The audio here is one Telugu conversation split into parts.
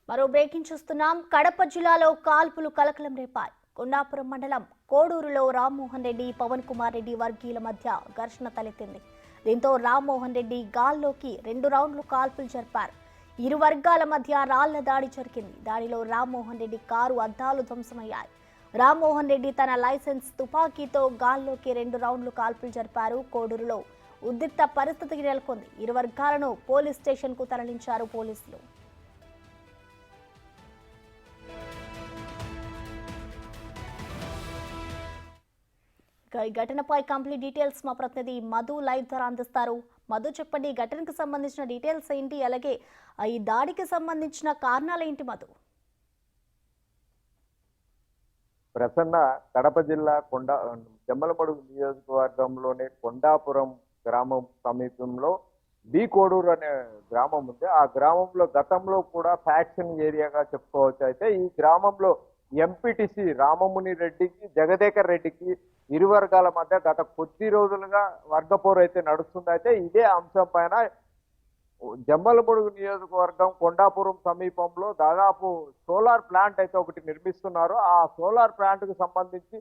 మరో బ్రేకింగ్ చూస్తున్నాం. కడప జిల్లాలో కాల్పులు కలకలం రేపాయి. కొండాపురం మండలం కోడూరులో రామ్మోహన్ రెడ్డి, పవన్ కుమార్ రెడ్డి వర్గీయుల మధ్య ఘర్షణ తలెత్తింది. దీంతో రామ్మోహన్ రెడ్డి గాల్లోకి 2 రౌండ్లు కాల్పులు జరిపారు. ఇరు వర్గాల మధ్య రాళ్ల దాడి జరిగింది. దాడిలో రామ్మోహన్ రెడ్డి కారు అద్దాలు ధ్వంసమయ్యాయి. రామ్మోహన్ రెడ్డి తన లైసెన్స్ తుపాకీతో గాల్లోకి 2 రౌండ్లు కాల్పులు జరిపారు. కోడూరులో ఉద్రిక్త పరిస్థితి నెలకొంది. ఇరు వర్గాలను పోలీస్ స్టేషన్ కు తరలించారు పోలీసులు. ఈ ఘటనపై కంప్లీట్ డీటెయిల్స్ మా ప్రతినిధి మధు లైవ్ ద్వారా అందిస్తారు. మధు, చెప్పండి, ఈ ఘటనకు సంబంధించిన డీటెయిల్స్ ఏంటి, అలాగే ఈ దాడికి సంబంధించిన కారణాలు ఏంటి మధు? ప్రసన్న కడప జిల్లా జమ్మలమడుగు నియోజకవర్గంలోని కొండాపురం గ్రామం సమీపంలో బి కోడూరు అనే గ్రామం ఉంది. ఆ గ్రామంలో గతంలో కూడా ఫ్యాక్షన్ ఏరియాగా చెప్పుకోవచ్చు. అయితే ఈ గ్రామంలో ఎంపీటీసీ రామముని రెడ్డికి, జగదేకర్ రెడ్డికి ఇరు వర్గాల మధ్య గత కొద్ది రోజులుగా వర్గపోరు అయితే నడుస్తుంది. అయితే ఇదే అంశం పైన జమ్మలమడుగు నియోజకవర్గం కొండాపురం సమీపంలో దాదాపు సోలార్ ప్లాంట్ అయితే ఒకటి నిర్మిస్తున్నారు. ఆ సోలార్ ప్లాంట్ కు సంబంధించి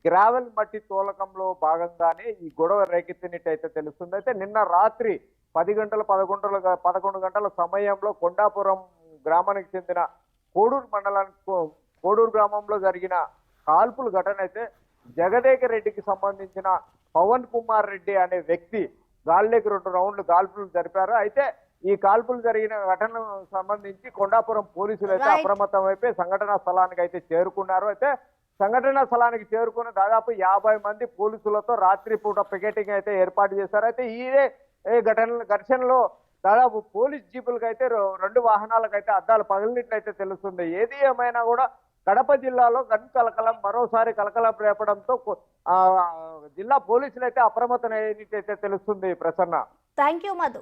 గ్రావెల్ మట్టి తోలకంలో భాగంగానే ఈ గొడవ రేకెత్తినట్టయితే తెలుస్తుంది. అయితే నిన్న రాత్రి 11 గంటల సమయంలో కొండాపురం గ్రామానికి చెందిన కోడూరు గ్రామంలో జరిగిన కాల్పుల ఘటన అయితే జగదేకర్ రెడ్డికి సంబంధించిన పవన్ కుమార్ రెడ్డి అనే వ్యక్తి గాల్లోకి 2 రౌండ్లు కాల్పులు జరిపారు. అయితే ఈ కాల్పులు జరిగిన ఘటనకు సంబంధించి కొండాపురం పోలీసులు అయితే అప్రమత్తం అయిపోయి సంఘటనా స్థలానికి అయితే చేరుకున్నారు. అయితే సంఘటనా స్థలానికి చేరుకున్న దాదాపు 50 మంది పోలీసులతో రాత్రిపూట పికెటింగ్ అయితే ఏర్పాటు చేశారు. అయితే ఇదే ఘర్షణలో దాదాపు పోలీస్ జీపులకు అయితే 2 వాహనాలకు అయితే అద్దాలు పగిలినట్లయితే తెలుస్తుంది. ఏది ఏమైనా కూడా కడప జిల్లాలో గన్ కలకలం మరోసారి కలకలం రేపడంతో జిల్లా పోలీసులు అయితే అప్రమత్తం అయినట్టయితే తెలుస్తుంది. Prasanna, thank you Madhu.